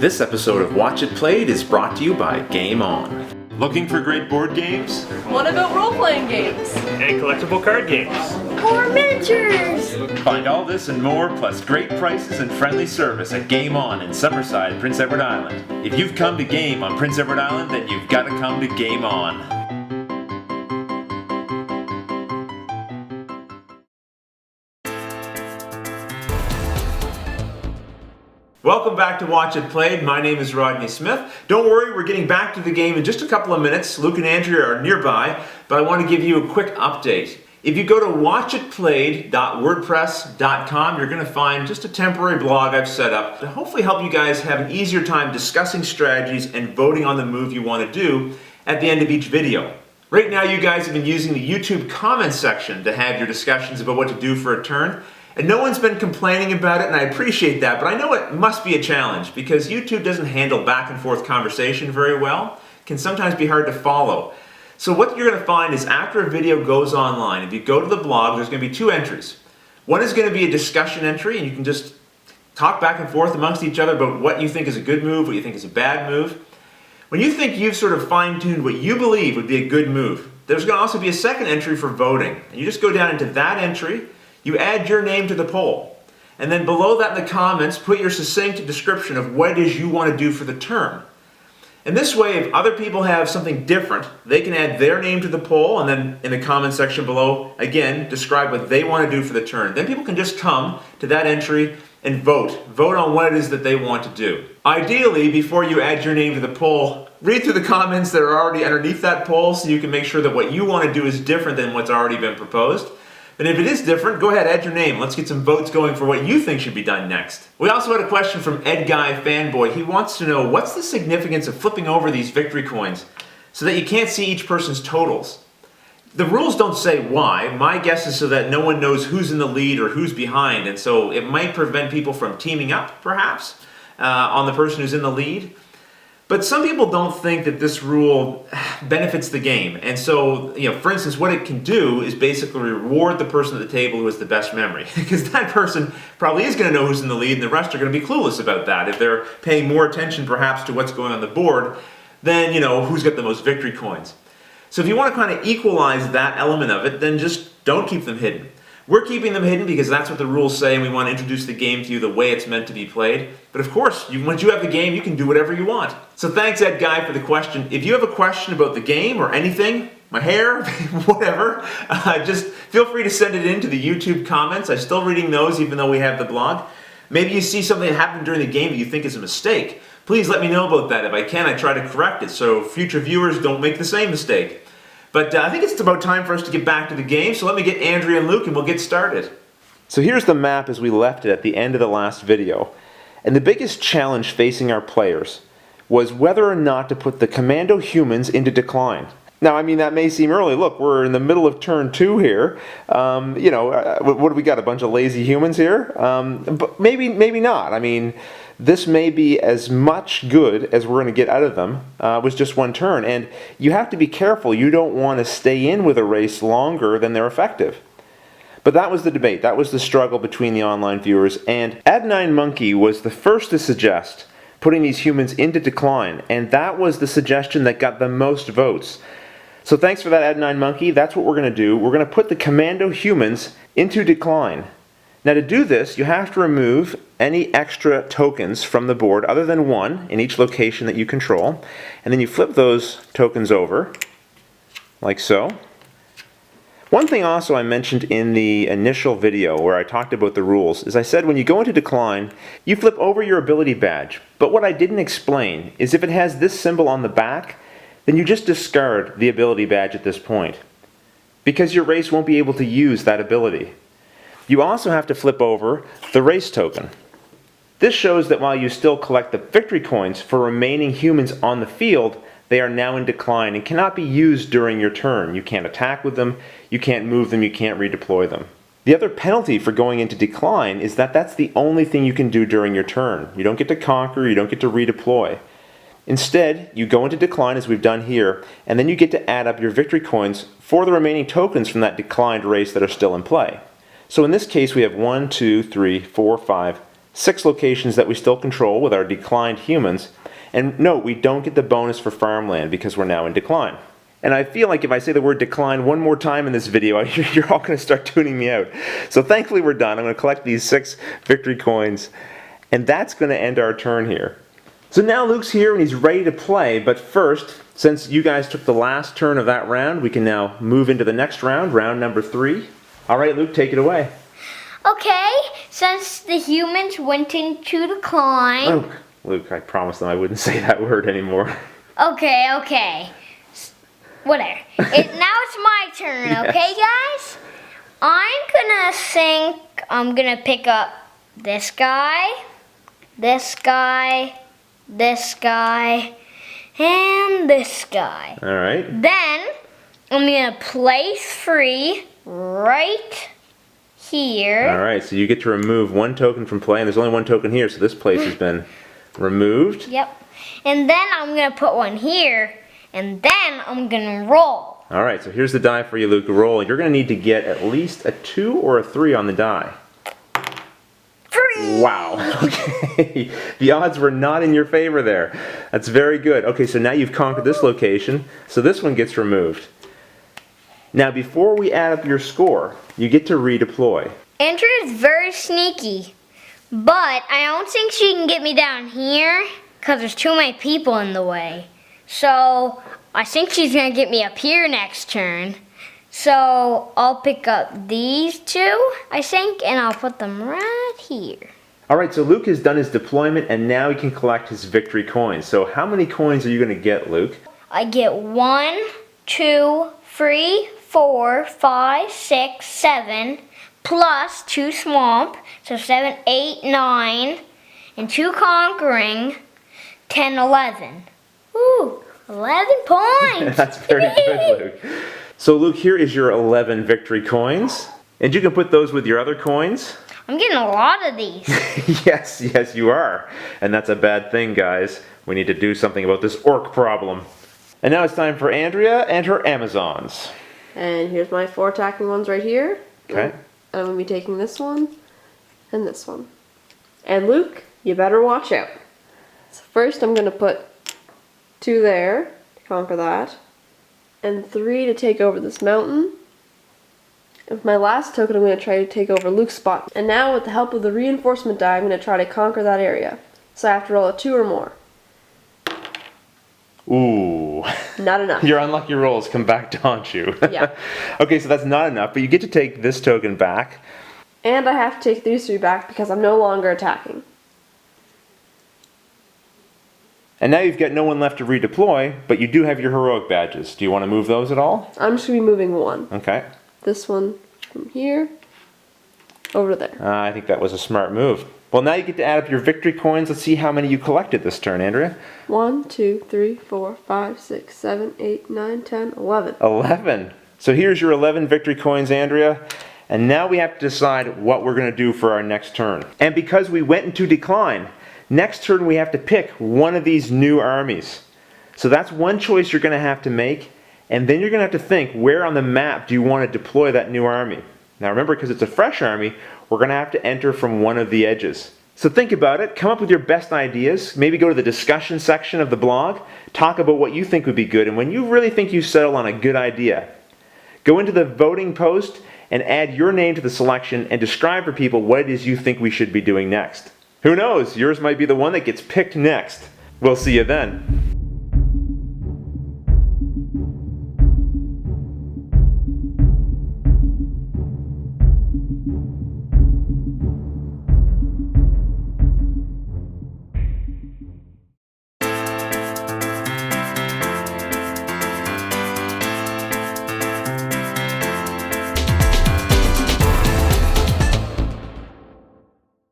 This episode of Watch It Played is brought to you by Game On. Looking for great board games? What about role-playing games? And collectible card games. Or miniatures! Find all this and more, plus great prices and friendly service at Game On in Summerside, Prince Edward Island. If you've come to game on Prince Edward Island, then you've got to come to Game On. Welcome back to Watch It Played. My name is Rodney Smith. Don't worry, we're getting back to the game in just a couple of minutes. Luke and Andrea are nearby, but I want to give you a quick update. If you go to watchitplayed.wordpress.com, you're going to find just a temporary blog I've set up to hopefully help you guys have an easier time discussing strategies and voting on the move you want to do at the end of each video. Right now, you guys have been using the YouTube comments section to have your discussions about what to do for a turn. And no one's been complaining about it, and I appreciate that, but I know it must be a challenge because YouTube doesn't handle back and forth conversation very well. It can sometimes be hard to follow. So what you're going to find is after a video goes online, if you go to the blog, there's going to be two entries. One is going to be a discussion entry, and you can just talk back and forth amongst each other about what you think is a good move, what you think is a bad move. When you think you've sort of fine-tuned what you believe would be a good move, there's going to also be a second entry for voting. And you just go down into that entry, you add your name to the poll, and then below that in the comments, put your succinct description of what it is you want to do for the turn. And this way, if other people have something different, they can add their name to the poll, and then in the comment section below, again, describe what they want to do for the turn. Then people can just come to that entry and vote. Vote on what it is that they want to do. Ideally, before you add your name to the poll, read through the comments that are already underneath that poll so you can make sure that what you want to do is different than what's already been proposed. And if it is different, go ahead, add your name. Let's get some votes going for what you think should be done next. We also had a question from Ed Guy Fanboy. He wants to know, what's the significance of flipping over these victory coins so that you can't see each person's totals? The rules don't say why. My guess is so that no one knows who's in the lead or who's behind, and so it might prevent people from teaming up, perhaps, on the person who's in the lead. But some people don't think that this rule benefits the game. And so, for instance, what it can do is basically reward the person at the table who has the best memory. Because that person probably is going to know who's in the lead, and the rest are going to be clueless about that. If they're paying more attention perhaps to what's going on the board than, who's got the most victory coins. So if you want to kind of equalize that element of it, then just don't keep them hidden. We're keeping them hidden because that's what the rules say, and we want to introduce the game to you the way it's meant to be played. But of course, once you have the game, you can do whatever you want. So thanks, Ed Guy, for the question. If you have a question about the game or anything, my hair, whatever, just feel free to send it in to the YouTube comments. I'm still reading those even though we have the blog. Maybe you see something that happened during the game that you think is a mistake. Please let me know about that. If I can, I try to correct it so future viewers don't make the same mistake. But I think it's about time for us to get back to the game, so let me get Andrea and Luke and we'll get started. So here's the map as we left it at the end of the last video. And the biggest challenge facing our players was whether or not to put the commando humans into decline. Now, I mean, that may seem early. Look, we're in the middle of turn 2 here. What do we got, a bunch of lazy humans here? But maybe not. I mean, this may be as much good as we're going to get out of them with just one turn. And you have to be careful. You don't want to stay in with a race longer than they're effective. But that was the debate. That was the struggle between the online viewers. And Ad9 Monkey was the first to suggest putting these humans into decline. And that was the suggestion that got the most votes. So thanks for that, Ad9 Monkey. That's what we're going to do. We're going to put the commando humans into decline. Now to do this, you have to remove any extra tokens from the board other than one in each location that you control. And then you flip those tokens over, like so. One thing also I mentioned in the initial video where I talked about the rules is I said when you go into decline, you flip over your ability badge. But what I didn't explain is if it has this symbol on the back, then you just discard the ability badge at this point, because your race won't be able to use that ability. You also have to flip over the race token. This shows that while you still collect the victory coins for remaining humans on the field, they are now in decline and cannot be used during your turn. You can't attack with them, you can't move them, you can't redeploy them. The other penalty for going into decline is that that's the only thing you can do during your turn. You don't get to conquer, you don't get to redeploy. Instead, you go into decline as we've done here, and then you get to add up your victory coins for the remaining tokens from that declined race that are still in play. So in this case we have 1, 2, 3, 4, 5, 6 locations that we still control with our declined humans. And note, we don't get the bonus for farmland because we're now in decline. And I feel like if I say the word decline one more time in this video, you're all going to start tuning me out. So thankfully we're done. I'm going to collect these 6 victory coins, and that's going to end our turn here. So now Luke's here and he's ready to play, but first, since you guys took the last turn of that round, we can now move into the next round, round number 3. All right, Luke, take it away. Okay, since the humans went into decline. Luke, I promised them I wouldn't say that word anymore. Okay. Whatever. Now it's my turn, okay, guys? I'm gonna pick up this guy, this guy, this guy, and this guy. All right. Then I'm gonna place 3 right here. All right, so you get to remove 1 token from play, and there's only 1 token here, so this place has been removed. Yep. And then I'm gonna put 1 here, and then I'm gonna roll. All right, so here's the die for you, Luke. Roll. You're going to need to get at least a 2 or a 3 on the die. 3! Wow. Okay. The odds were not in your favor there. That's very good. Okay, so now you've conquered this location, so this one gets removed. Now, before we add up your score, you get to redeploy. Andrea is very sneaky, but I don't think she can get me down here because there's too many people in the way. So I think she's gonna get me up here next turn. So I'll pick up these 2, I think, and I'll put them right here. All right, so Luke has done his deployment, and now he can collect his victory coins. So how many coins are you going to get, Luke? I get 1, 2, 3, 4, 5, 6, 7, plus 2 swamp, so 7, 8, 9, and 2 conquering, 10, 11. Ooh, 11 points! That's very good, Luke. So Luke, here is your 11 victory coins. And you can put those with your other coins. I'm getting a lot of these. Yes, you are. And that's a bad thing, guys. We need to do something about this orc problem. And now it's time for Andrea and her Amazons. And here's my 4 attacking ones right here. Okay. And I'm going to be taking this one and this one. And Luke, you better watch out. So first I'm going to put 2 there to conquer that. And 3 to take over this mountain. And with my last token, I'm going to try to take over Luke's spot. And now, with the help of the reinforcement die, I'm going to try to conquer that area. So I have to roll a 2 or more. Ooh. Not enough. Your unlucky rolls come back to haunt you. Yeah. Okay, so that's not enough, but you get to take this token back. And I have to take these 3 back because I'm no longer attacking. And now you've got no one left to redeploy, but you do have your heroic badges. Do you want to move those at all? I'm just going to be moving 1. Okay. This one from here over to there. I think that was a smart move. Well, now you get to add up your victory coins. Let's see how many you collected this turn, Andrea. 1, 2, 3, 4, 5, 6, 7, 8, 9, 10, 11. 11. So here's your 11 victory coins, Andrea. And now we have to decide what we're going to do for our next turn. And because we went into decline, next turn we have to pick one of these new armies. So that's one choice you're going to have to make. And then you're going to have to think, where on the map do you want to deploy that new army? Now remember, because it's a fresh army, we're going to have to enter from one of the edges. So think about it, come up with your best ideas, maybe go to the discussion section of the blog, talk about what you think would be good, and when you really think you settle on a good idea, go into the voting post and add your name to the selection and describe for people what it is you think we should be doing next. Who knows, yours might be the one that gets picked next. We'll see you then.